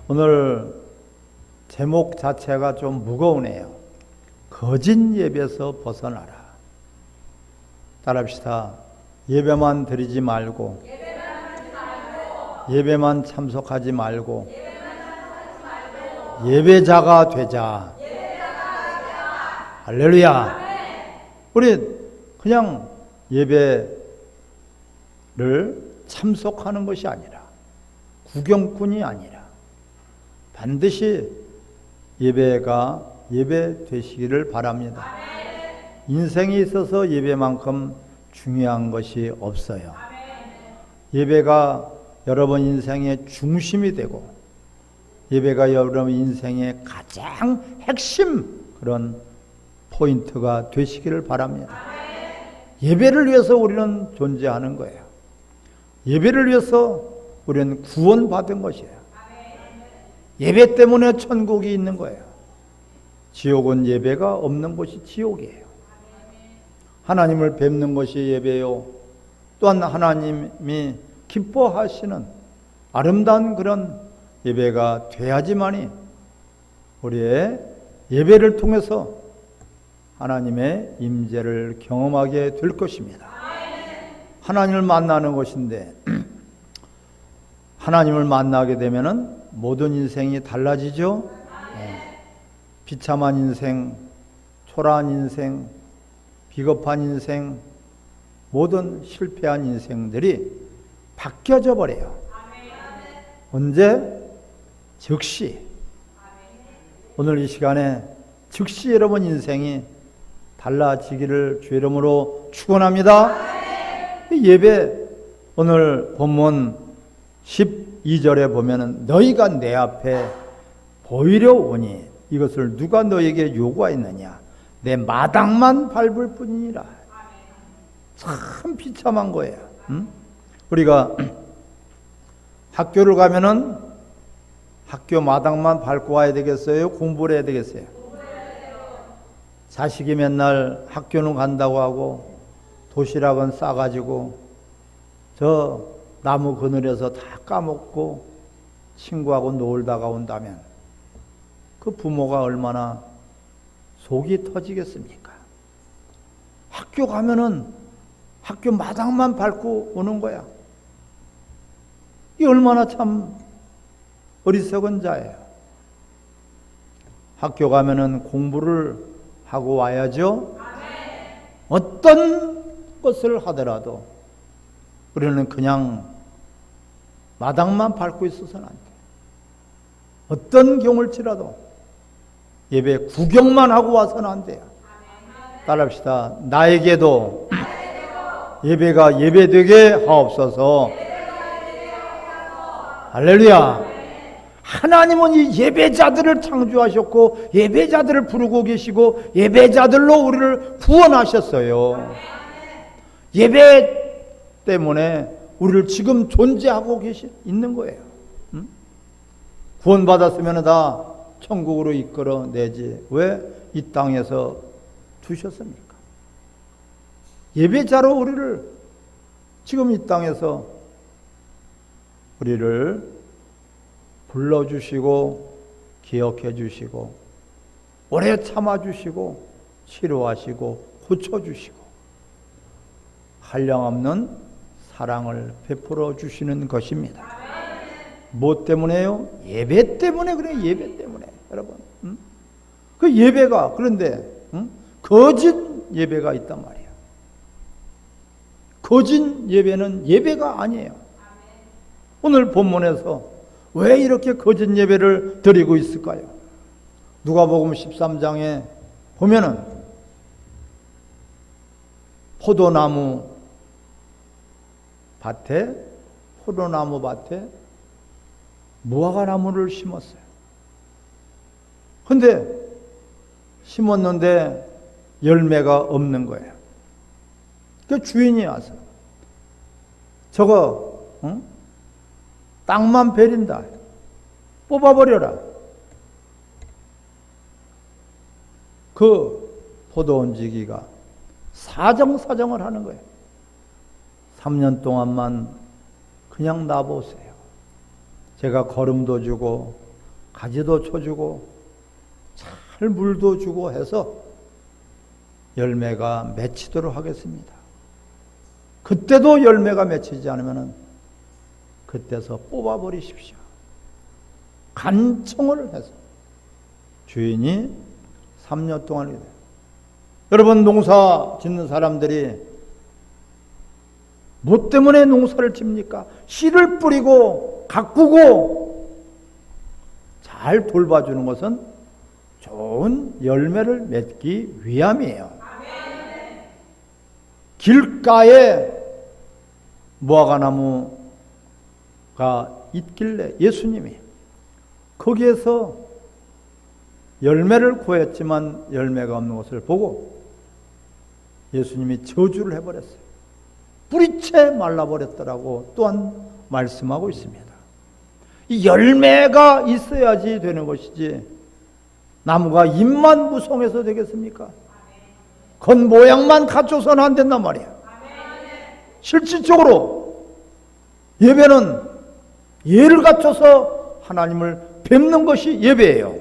오늘 제목 자체가 좀 무거우네요. 거짓 예배에서 벗어나라. 따라합시다. 예배만 드리지 말고, 예배만 참석하지 말고, 예배자가 되자. 할렐루야. 우리 그냥 예배를 참석하는 것이 아니라, 구경꾼이 아니라 반드시 예배가 예배 되시기를 바랍니다. 인생에 있어서 예배만큼 중요한 것이 없어요. 예배가 여러분 인생의 중심이 되고, 예배가 여러분 인생의 가장 핵심 그런 포인트가 되시기를 바랍니다. 예배를 위해서 우리는 존재하는 거예요. 예배를 위해서 우리는 구원받은 것이에요. 예배 때문에 천국이 있는 거예요. 지옥은 예배가 없는 곳이 지옥이에요. 하나님을 뵙는 것이 예배요, 또한 하나님이 기뻐하시는 아름다운 그런 예배가 돼야지만이 우리의 예배를 통해서 하나님의 임재를 경험하게 될 것입니다. 하나님을 만나는 것인데, 하나님을 만나게 되면은 모든 인생이 달라지죠. 비참한 인생, 초라한 인생, 비겁한 인생, 모든 실패한 인생들이 바뀌어져 버려요. 언제? 즉시. 오늘 이 시간에 즉시 여러분 인생이 달라지기를 주 이름으로 축원합니다. 예배, 오늘 본문 12절에 보면은 너희가 내 앞에 보이려 오니 이것을 누가 너에게 요구하였느냐? 내 마당만 밟을 뿐이니라. 참 비참한 거예요. 우리가 학교를 가면은 학교 마당만 밟고 와야 되겠어요? 공부를 해야 되겠어요? 자식이 맨날 학교는 간다고 하고 도시락은 싸가지고 저 나무 그늘에서 다 까먹고 친구하고 놀다가 온다면 그 부모가 얼마나 속이 터지겠습니까? 학교 가면은 학교 마당만 밟고 오는 거야. 이 얼마나 참 어리석은 자예요. 학교 가면은 공부를 하고 와야죠. 어떤 것을 하더라도 우리는 그냥 마당만 밟고 있어서는 안 돼. 어떤 경우를 치라도 예배 구경만 하고 와서는 안 돼요. 따라합시다. 나에게도 예배가 예배되게 하옵소서. 할렐루야. 하나님은 이 예배자들을 창조하셨고 예배자들을 부르고 계시고 예배자들로 우리를 구원하셨어요. 예배 때문에 우리를 지금 존재하고 있는 거예요. 구원받았으면 다 천국으로 이끌어내지 왜 이 땅에서 두셨습니까? 예배자로 우리를 지금 이 땅에서 우리를 불러주시고 기억해 주시고 오래 참아주시고 치료하시고 고쳐주시고 한량없는 사랑을 베풀어 주시는 것입니다. 뭐 때문에요? 예배 때문에 그래요. 예배 때문에 여러분. 그 예배가 그런데 거짓 예배가 있단 말이에요. 거짓 예배는 예배가 아니에요. 오늘 본문에서 왜 이렇게 거짓 예배를 드리고 있을까요? 누가복음 13장에 보면은 포도나무 밭에 무화과나무를 심었어요. 근데 심었는데 열매가 없는 거예요. 그 주인이 와서 저거 땅만 베린다. 뽑아버려라. 그 포도원지기가 사정사정을 하는 거예요. 3년 동안만 그냥 놔보세요. 제가 거름도 주고 가지도 쳐주고 잘 물도 주고 해서 열매가 맺히도록 하겠습니다. 그때도 열매가 맺히지 않으면 그때서 뽑아버리십시오. 간청을 해서 주인이 3년 동안 이래요. 여러분, 농사 짓는 사람들이 뭐 때문에 농사를 짓니까? 씨를 뿌리고 가꾸고 잘 돌봐주는 것은 좋은 열매를 맺기 위함이에요. 길가에 무화과나무가 있길래 예수님이 거기에서 열매를 구했지만 열매가 없는 것을 보고 예수님이 저주를 해버렸어요. 뿌리채 말라버렸더라고 또한 말씀하고 있습니다. 이 열매가 있어야지 되는 것이지 나무가 잎만 무성해서 되겠습니까? 겉모양만 갖춰서는 안 된단 말이야. 실질적으로 예배는 예를 갖춰서 하나님을 뵙는 것이 예배예요.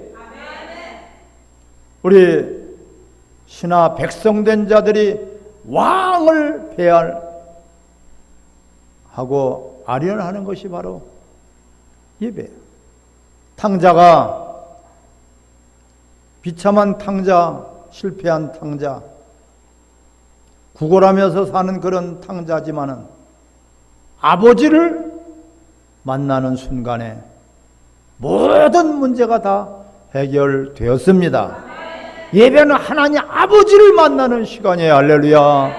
우리 신하 백성된 자들이 왕을 배하고 아련하는 것이 바로 예배예요. 탕자가 비참한 탕자, 실패한 탕자, 구걸하면서 사는 그런 탕자지만은 아버지를 만나는 순간에 모든 문제가 다 해결되었습니다. 예배는 하나님 아버지를 만나는 시간이에요. 할렐루야.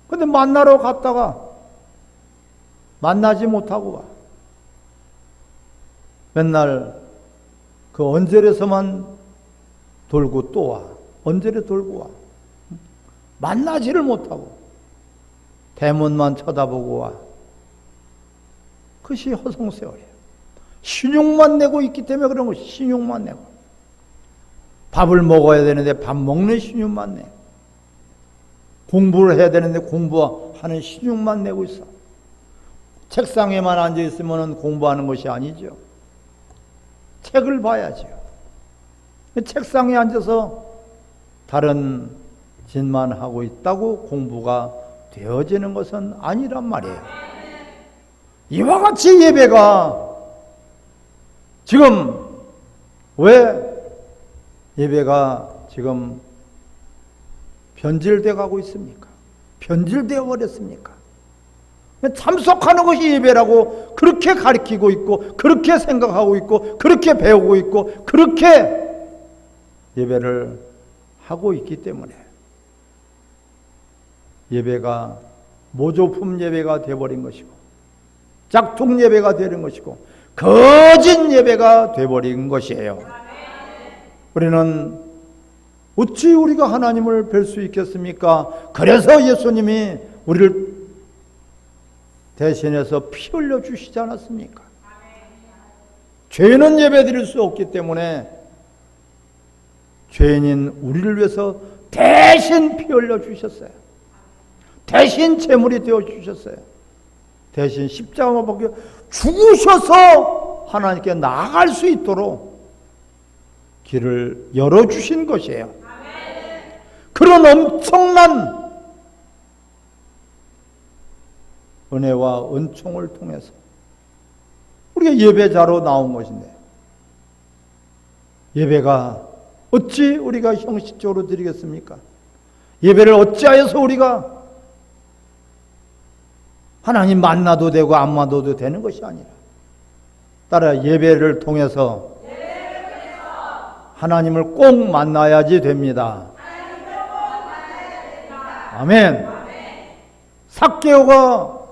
근데 만나러 갔다가 만나지 못하고 와. 맨날 그 언저리에서만 돌고 또 와. 언저리 돌고 와. 만나지를 못하고 대문만 쳐다보고 와. 그것이 허송세월이에요. 신용만 내고 있기 때문에 그런 거. 신용만 내고. 밥을 먹어야 되는데 밥 먹는 신용만 내. 공부를 해야 되는데 공부하는 신용만 내고 있어. 책상에만 앉아 있으면 공부하는 것이 아니죠. 책을 봐야죠. 책상에 앉아서 다른 짓만 하고 있다고 공부가 되어지는 것은 아니란 말이에요. 이와 같이 예배가 지금 왜 예배가 지금 변질되어 가고 있습니까? 변질되어 버렸습니까? 참석하는 것이 예배라고 그렇게 가르치고 있고 그렇게 생각하고 있고 그렇게 배우고 있고 그렇게 예배를 하고 있기 때문에 예배가 모조품 예배가 되어버린 것이고 짝퉁 예배가 되는 것이고 거짓 예배가 되어버린 것이에요. 우리는 어찌 우리가 하나님을 뵐 수 있겠습니까? 그래서 예수님이 우리를 대신해서 피 흘려 주시지 않았습니까? 죄인은 예배 드릴 수 없기 때문에 죄인인 우리를 위해서 대신 피 흘려 주셨어요. 대신 제물이 되어 주셨어요. 대신 십자가만 벗겨 죽으셔서 하나님께 나아갈 수 있도록 길을 열어주신 것이에요. 그런 엄청난 은혜와 은총을 통해서 우리가 예배자로 나온 것인데 예배가 어찌 우리가 형식적으로 드리겠습니까? 예배를 어찌하여서 우리가 하나님 만나도 되고 안 만나도 되는 것이 아니라 따라 예배를 통해서 하나님을 꼭 만나야지 됩니다. 아멘. 삭개오가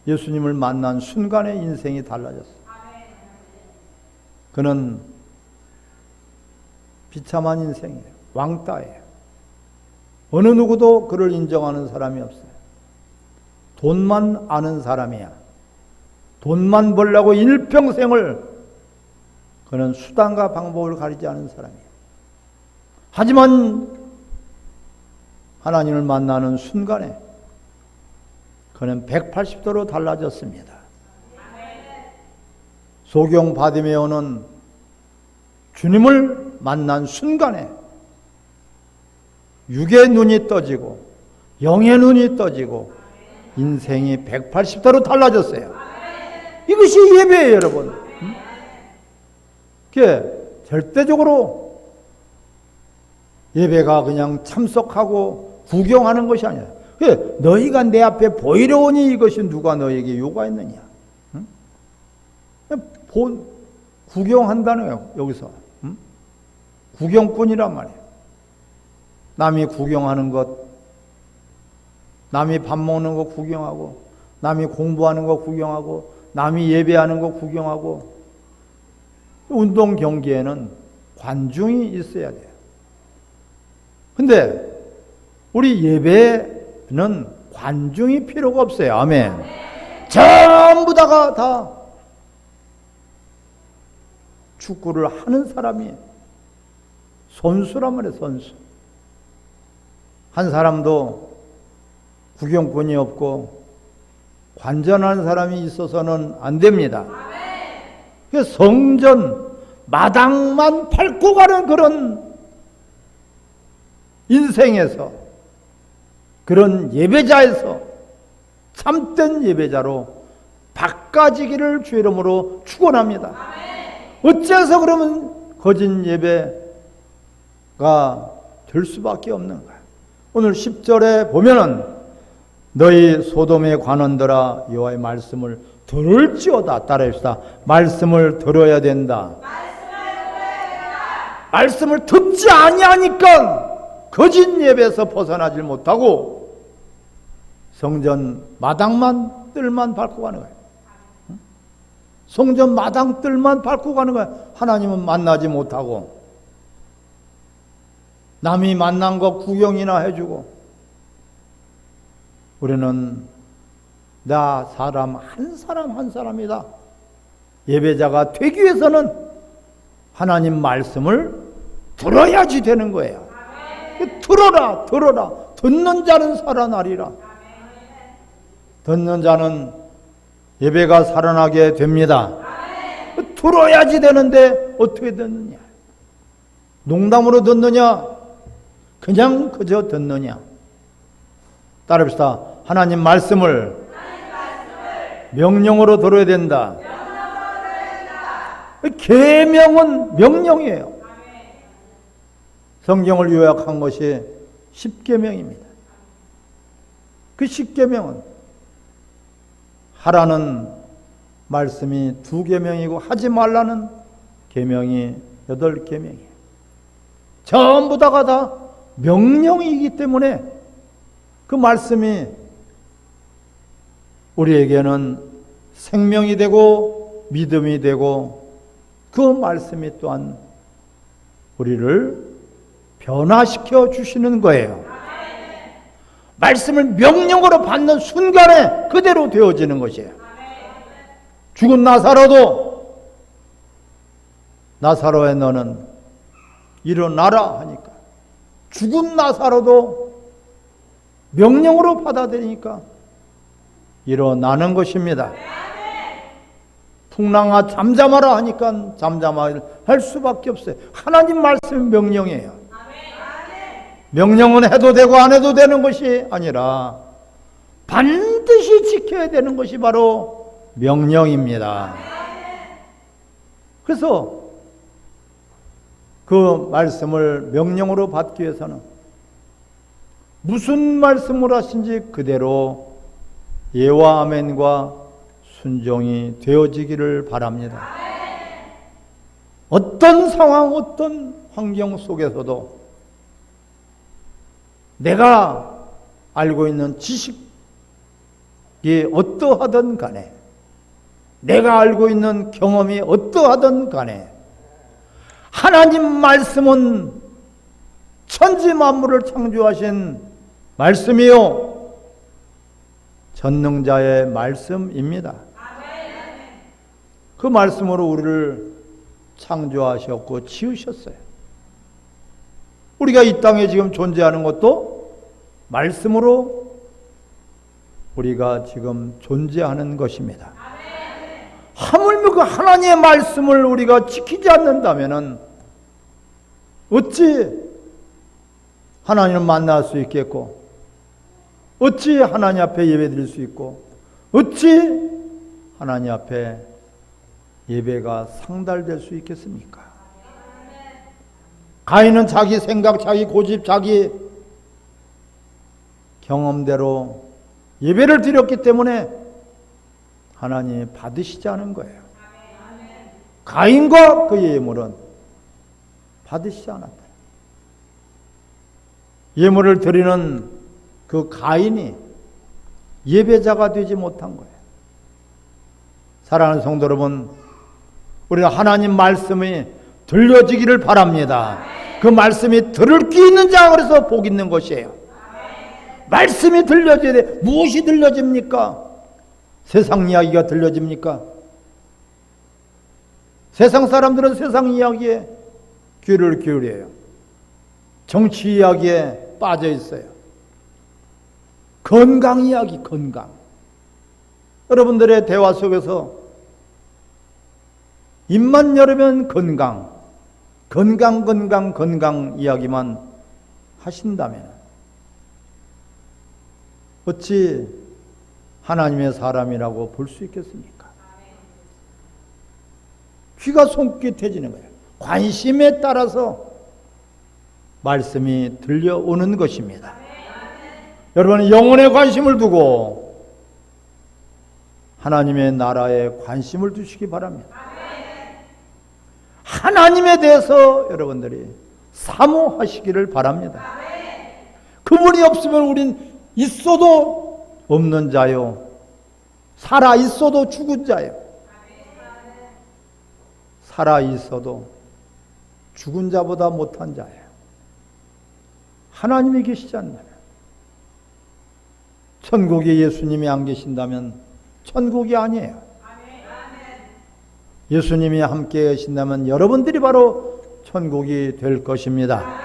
예수님을 만난 순간에 인생이 달라졌어요. 그는 비참한 인생이에요. 왕따예요. 어느 누구도 그를 인정하는 사람이 없어요. 돈만 아는 사람이야. 돈만 벌려고 일평생을 그는 수단과 방법을 가리지 않은 사람이에요. 하지만 하나님을 만나는 순간에 그는 180도로 달라졌습니다. 소경 바디메오는 주님을 만난 순간에 육의 눈이 떠지고 영의 눈이 떠지고 인생이 180도로 달라졌어요. 이것이 예배예요, 여러분. 그게 절대적으로 예배가 그냥 참석하고 구경하는 것이 아니라, 너희가 내 앞에 보이려 오니 이것이 누가 너에게 요구했느냐. 구경한다는 거예요, 여기서. 구경꾼이란 말이에요. 남이 구경하는 것, 남이 밥 먹는 거 구경하고, 남이 공부하는 거 구경하고, 남이 예배하는 거 구경하고. 운동 경기에는 관중이 있어야 돼요. 근데 우리 예배는 관중이 필요가 없어요. 아멘. 전부 다가 다 축구를 하는 사람이 선수란 말이에요. 선수. 한 사람도 구경꾼이 없고 관전하는 사람이 있어서는 안 됩니다. 성전 마당만 밟고 가는 그런 인생에서, 그런 예배자에서 참된 예배자로 바꿔지기를 주의 이름으로 축원합니다. 어째서 그러면 거짓 예배가 될 수밖에 없는가? 오늘 10절에 보면은 너희 소돔의 관원들아 여호와의 말씀을 들을지어다. 따라합시다. 말씀을 들어야 된다. 말씀을 듣지 아니하니까 거짓 예배에서 벗어나질 못하고 성전 마당만 뜰만 밟고 가는 거예요. 성전 마당 뜰만 밟고 가는 거예요. 하나님은 만나지 못하고 남이 만난 거 구경이나 해주고, 우리는 나 사람 한 사람이다. 예배자가 되기 위해서는 하나님 말씀을 들어야지 되는 거예요. 들어라. 듣는 자는 살아나리라. 듣는 자는 예배가 살아나게 됩니다. 들어야지 되는데 어떻게 듣느냐? 농담으로 듣느냐? 그냥 그저 듣느냐? 따라합시다. 하나님 말씀을 명령으로 들어야 된다. 계명은 명령이에요. 성경을 요약한 것이 10계명입니다. 그 10계명은 하라는 말씀이 2계명이고 하지 말라는 계명이 8계명이에요. 전부 다가 다 명령이기 때문에 그 말씀이 우리에게는 생명이 되고 믿음이 되고, 그 말씀이 또한 우리를 변화시켜 주시는 거예요. 말씀을 명령으로 받는 순간에 그대로 되어지는 것이에요. 죽은 나사로도 나사로의 너는 일어나라 하니까 죽은 나사로도 명령으로 받아들이니까 일어나는 것입니다. 풍랑아 잠잠하라 하니까 잠잠할 수밖에 없어요. 하나님 말씀은 명령이에요. 명령은 해도 되고 안 해도 되는 것이 아니라 반드시 지켜야 되는 것이 바로 명령입니다. 그래서 그 말씀을 명령으로 받기 위해서는 무슨 말씀을 하신지 그대로 예와 아멘과 순종이 되어지기를 바랍니다. 어떤 상황, 어떤 환경 속에서도 내가 알고 있는 지식이 어떠하든 간에, 내가 알고 있는 경험이 어떠하든 간에, 하나님 말씀은 천지 만물을 창조하신 말씀이요 전능자의 말씀입니다. 그 말씀으로 우리를 창조하셨고 지으셨어요. 우리가 이 땅에 지금 존재하는 것도 말씀으로 우리가 지금 존재하는 것입니다. 하물며 그 하나님의 말씀을 우리가 지키지 않는다면 어찌 하나님을 만날 수 있겠고, 어찌 하나님 앞에 예배드릴 수 있고, 어찌 하나님 앞에 예배가 상달될 수 있겠습니까? 가인은 자기 생각, 자기 고집, 자기 경험대로 예배를 드렸기 때문에 하나님이 받으시지 않은 거예요. 가인과 그의 예물은 받으시지 않았다. 예물을 드리는 그 가인이 예배자가 되지 못한 거예요. 사랑하는 성도 여러분, 우리는 하나님 말씀이 들려지기를 바랍니다. 그 말씀이 들을 귀 있는 자, 그래서 복 있는 것이에요. 말씀이 들려져야 돼. 무엇이 들려집니까? 세상 이야기가 들려집니까? 세상 사람들은 세상 이야기에 귀를 기울여요. 정치 이야기에 빠져 있어요. 건강 이야기, 건강. 여러분들의 대화 속에서 입만 열으면 건강 이야기만 하신다면 어찌 하나님의 사람이라고 볼 수 있겠습니까? 귀가 손깃해지는 거예요. 관심에 따라서 말씀이 들려오는 것입니다. 여러분, 영혼에 관심을 두고 하나님의 나라에 관심을 두시기 바랍니다. 하나님에 대해서 여러분들이 사모하시기를 바랍니다. 그분이 없으면 우린 있어도 없는 자요, 살아 있어도 죽은 자요. 살아 있어도 죽은 자보다 못한 자예요. 하나님이 계시지 않나요? 천국에 예수님이 안 계신다면 천국이 아니에요. 예수님이 함께 계신다면 여러분들이 바로 천국이 될 것입니다.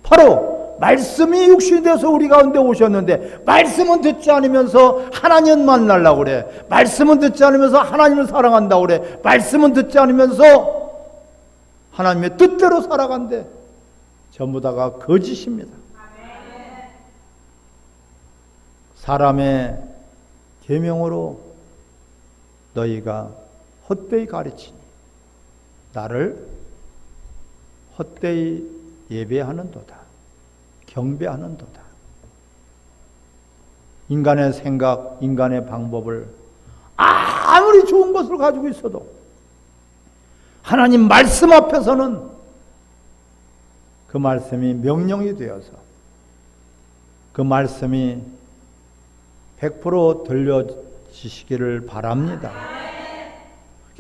바로 말씀이 육신이 돼서 우리 가운데 오셨는데, 말씀은 듣지 않으면서 하나님 만나려고 그래. 말씀은 듣지 않으면서 하나님을 사랑한다고 그래. 말씀은 듣지 않으면서 하나님의 뜻대로 살아간대. 전부 다가 거짓입니다. 사람의 계명으로 너희가 헛되이 가르치니 나를 헛되이 예배하는도다, 경배하는도다. 인간의 생각, 인간의 방법을 아무리 좋은 것을 가지고 있어도 하나님 말씀 앞에서는 그 말씀이 명령이 되어서 그 말씀이 100% 들려지시기를 바랍니다.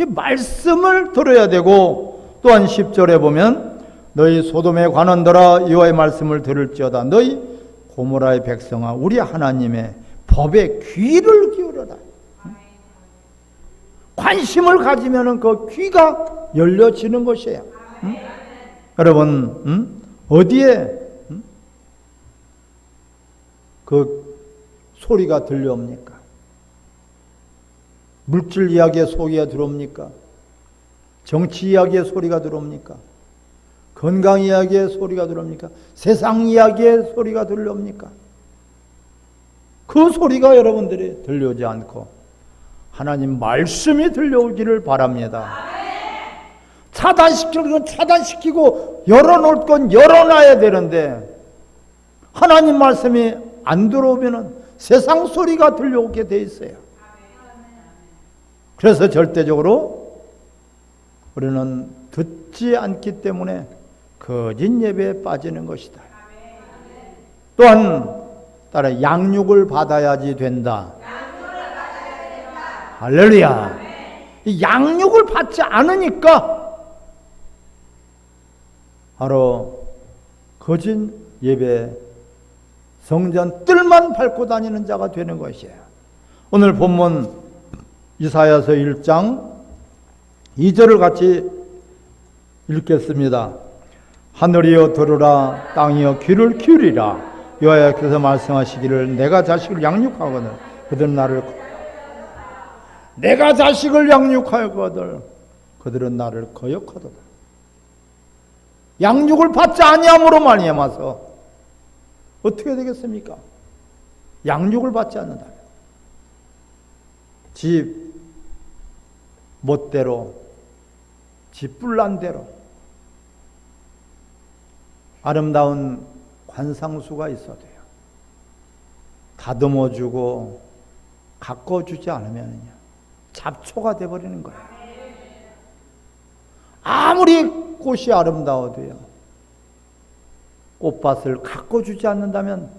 말씀을 들어야 되고, 또한 10절에 보면 너희 소돔에 관한더라 여호와의 말씀을 들을지어다. 너희 고모라의 백성아, 우리 하나님의 법에 귀를 기울여라. 관심을 가지면 그 귀가 열려지는 것이에요. 여러분, 어디에 그 소리가 들려옵니까? 물질 이야기의 소리가 들어옵니까? 정치 이야기의 소리가 들어옵니까? 건강 이야기의 소리가 들어옵니까? 세상 이야기의 소리가 들려옵니까? 그 소리가 여러분들이 들려오지 않고 하나님 말씀이 들려오기를 바랍니다. 차단시킬 건 차단시키고 열어놓을 건 열어놔야 되는데, 하나님 말씀이 안 들어오면 세상 소리가 들려오게 돼 있어요. 그래서 절대적으로 우리는 듣지 않기 때문에 거짓 예배에 빠지는 것이다. 또한 따라 양육을 받아야지 된다. 할렐루야. 이 양육을 받지 않으니까 바로 거짓 예배, 성전 뜰만 밟고 다니는 자가 되는 것이에요. 오늘 본문 이사야서 1장 2절을 같이 읽겠습니다. 하늘이여 들으라, 땅이여 귀를 기울이라. 여호와께서 말씀하시기를 내가 자식을 양육하거늘 그들은 나를 내가 자식을 양육하거든 그들은 나를 거역하도다. 양육을 받지 아니함으로 말미암아서 어떻게 되겠습니까? 양육을 받지 않는다. 집 멋대로, 집 뿔난대로 아름다운 관상수가 있어도요, 다듬어주고 가꿔주지 않으면 잡초가 돼버리는 거예요. 아무리 꽃이 아름다워도요, 꽃밭을 가꿔주지 않는다면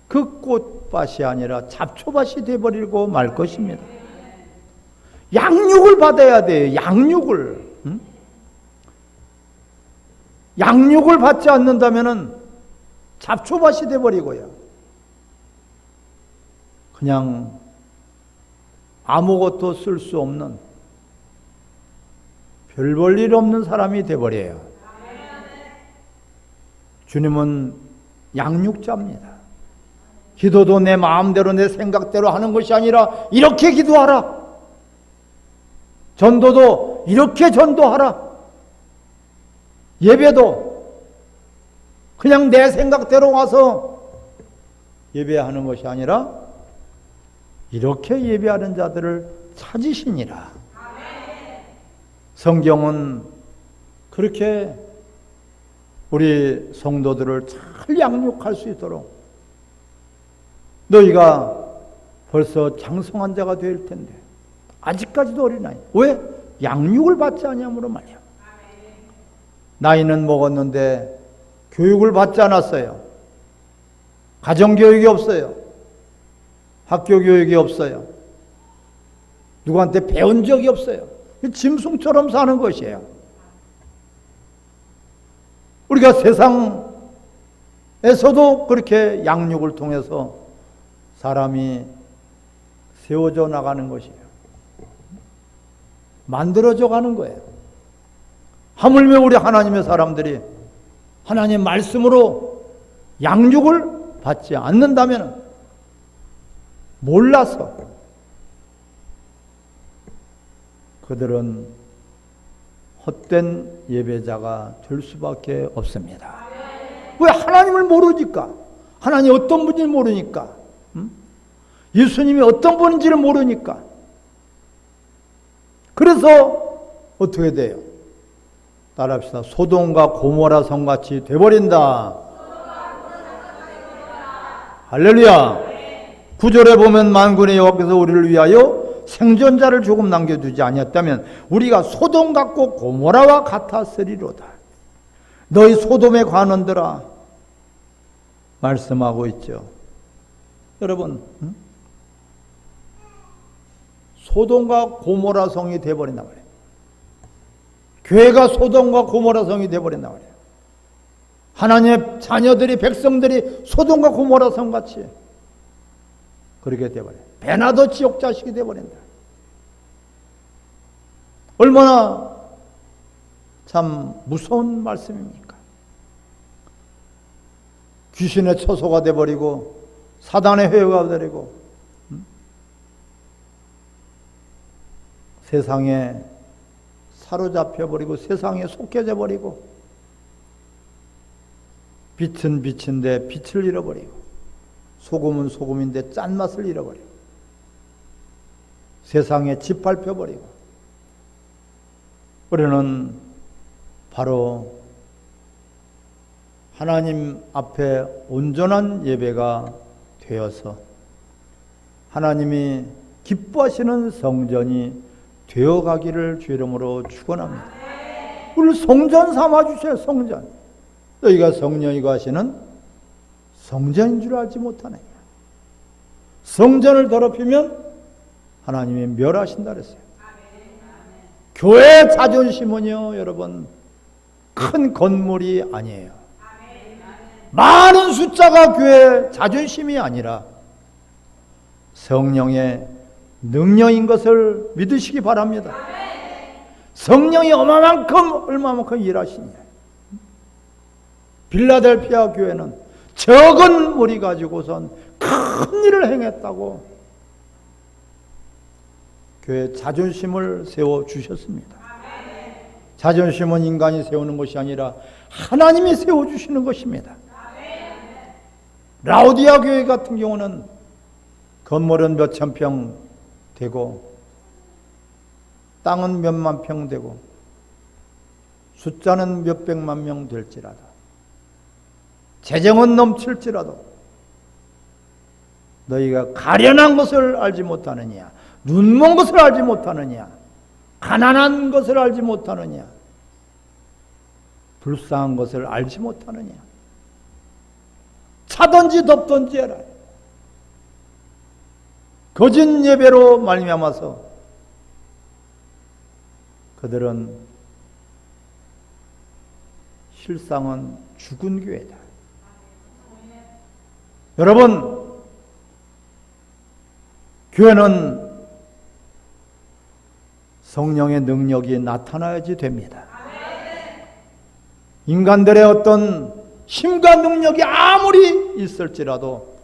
그 꽃밭이 아니라 잡초밭이 돼버리고 말 것입니다. 양육을 받아야 돼요. 양육을. 응? 양육을 받지 않는다면 잡초밭이 돼버리고요, 그냥 아무것도 쓸 수 없는 별 볼 일 없는 사람이 돼버려요. 주님은 양육자입니다. 기도도 내 마음대로 내 생각대로 하는 것이 아니라 이렇게 기도하라. 전도도 이렇게 전도하라. 예배도 그냥 내 생각대로 와서 예배하는 것이 아니라 이렇게 예배하는 자들을 찾으시니라. 성경은 그렇게 우리 성도들을 잘 양육할 수 있도록 너희가 벌써 장성한 자가 될 텐데 아직까지도 어린아이. 왜? 양육을 받지 아니함으로 말이야. 나이는 먹었는데 교육을 받지 않았어요. 가정교육이 없어요. 학교교육이 없어요. 누구한테 배운 적이 없어요. 짐승처럼 사는 것이에요. 우리가 세상에서도 그렇게 양육을 통해서 사람이 세워져 나가는 것이에요. 만들어져 가는 거예요. 하물며 우리 하나님의 사람들이 하나님 말씀으로 양육을 받지 않는다면 몰라서 그들은 헛된 예배자가 될 수밖에 없습니다. 왜? 하나님을 모르니까. 하나님이 어떤 분인지 모르니까. 예수님이 어떤 분인지를 모르니까. 그래서 어떻게 돼요? 따라합시다. 소돔과 고모라 성같이 돼버린다. 할렐루야. 9절에 보면 만군의 여호와께서 우리를 위하여 생존자를 조금 남겨두지 아니었다면 우리가 소돔 같고 고모라와 같았으리로다. 너희 소돔의 관원들아, 말씀하고 있죠. 여러분, 소돔과 고모라 성이 되어버린단 말이에요. 교회가 소돔과 고모라 성이 되어버린단 말이에요. 하나님의 자녀들이, 백성들이 소돔과 고모라 성같이 그렇게 되어버려요. 배나도 지옥 자식이 되어버린다. 얼마나 참 무서운 말씀입니까? 귀신의 처소가 되어버리고 사단의 회유가 되어버리고 세상에 사로잡혀버리고 세상에 속해져 버리고 빛은 빛인데 빛을 잃어버리고 소금은 소금인데 짠맛을 잃어버리고 세상에 짓밟혀버리고 우리는 바로 하나님 앞에 온전한 예배가 되어서 하나님이 기뻐하시는 성전이 되어가기를 주 이름으로 축원합니다. 우리를 성전 삼아주세요. 성전. 너희가 성령이고 하시는 성전인 줄 알지 못하느냐. 성전을 더럽히면 하나님이 멸하신다 그랬어요. 교회 자존심은요, 여러분, 큰 건물이 아니에요. 많은 숫자가 교회 자존심이 아니라 성령의 능력인 것을 믿으시기 바랍니다. 성령이 얼마만큼 일하시냐. 빌라델피아 교회는 적은 무리 가지고선 큰 일을 행했다고 교회 자존심을 세워주셨습니다. 자존심은 인간이 세우는 것이 아니라 하나님이 세워주시는 것입니다. 라오디아 교회 같은 경우는 건물은 몇천 평 되고 땅은 몇만 평 되고 숫자는 몇백만 명 될지라도 재정은 넘칠지라도 너희가 가련한 것을 알지 못하느냐, 눈먼 것을 알지 못하느냐, 가난한 것을 알지 못하느냐, 불쌍한 것을 알지 못하느냐. 차든지 덥든지 해라. 거짓 예배로 말미암아서 그들은 실상은 죽은 교회다. 여러분, 교회는 성령의 능력이 나타나야지 됩니다. 인간들의 어떤 힘과 능력이 아무리 있을지라도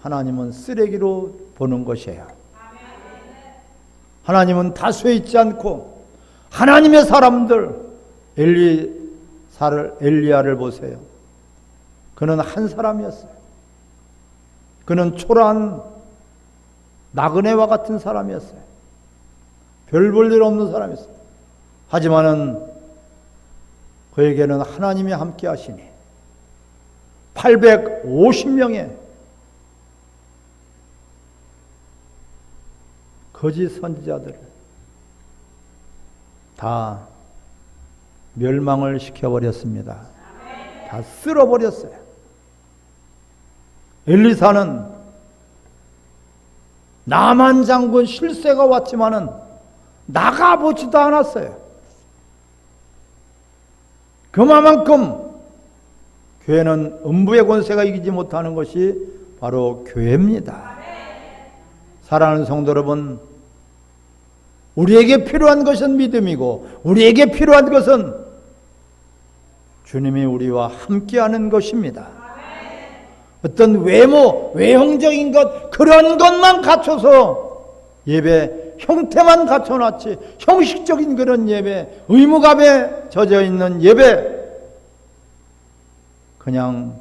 하나님은 쓰레기로 보는 것이에요. 하나님은 다수에 있지 않고 하나님의 사람들, 엘리야를 보세요. 그는 한 사람이었어요. 그는 초라한 나그네와 같은 사람이었어요. 별 볼 일 없는 사람이었어요. 하지만은 그에게는 하나님이 함께 하시니 850명의 거짓 선지자들을 다 멸망을 시켜버렸습니다. 다 쓸어버렸어요. 엘리사는 나만 장군 실세가 왔지만은 나가보지도 않았어요. 그만큼 교회는 음부의 권세가 이기지 못하는 것이 바로 교회입니다. 사랑하는 성도 여러분, 우리에게 필요한 것은 믿음이고 우리에게 필요한 것은 주님이 우리와 함께하는 것입니다. 어떤 외형적인 것, 그런 것만 갖춰서 예배 형태만 갖춰놨지, 형식적인 그런 예배, 의무감에 젖어있는 예배, 그냥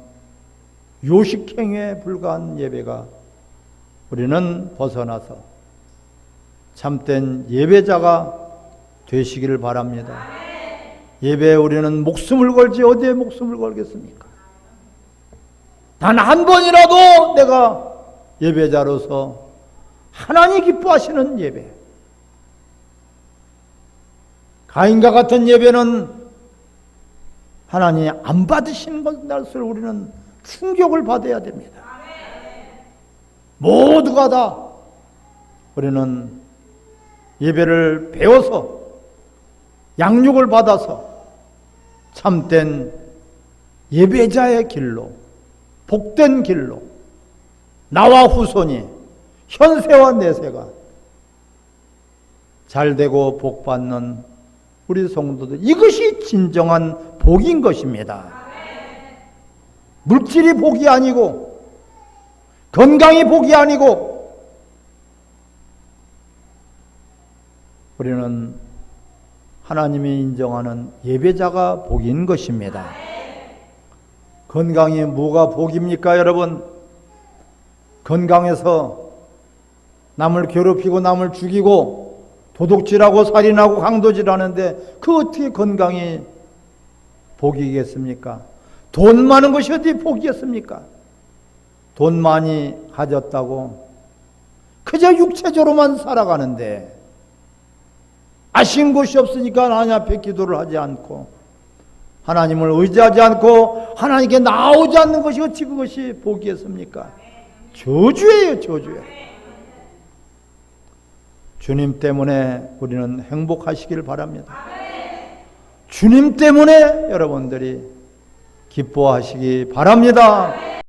요식행위에 불과한 예배가 우리는 벗어나서 참된 예배자가 되시기를 바랍니다. 예배에 우리는 목숨을 걸지 어디에 목숨을 걸겠습니까? 단 한 번이라도 내가 예배자로서 하나님 기뻐하시는 예배, 가인과 같은 예배는 하나님이 안 받으시는 것을 우리는 충격을 받아야 됩니다. 모두가 다 우리는 예배를 배워서 양육을 받아서 참된 예배자의 길로, 복된 길로 나와 후손이, 현세와 내세가 잘되고 복받는 우리 성도들, 이것이 진정한 복인 것입니다. 물질이 복이 아니고 건강이 복이 아니고 우리는 하나님이 인정하는 예배자가 복인 것입니다. 건강이 뭐가 복입니까, 여러분? 건강해서 남을 괴롭히고 남을 죽이고 도둑질하고 살인하고 강도질하는데 그 어떻게 건강이 복이겠습니까? 돈 많은 것이 어디 복이겠습니까? 돈 많이 가졌다고 그저 육체적으로만 살아가는데 아쉬운 것이 없으니까 하나님 앞에 기도를 하지 않고 하나님을 의지하지 않고 하나님께 나오지 않는 것이 어찌 그것이 복이겠습니까? 저주예요, 저주예요. 주님 때문에 우리는 행복하시길 바랍니다. 주님 때문에 여러분들이 기뻐하시기 바랍니다.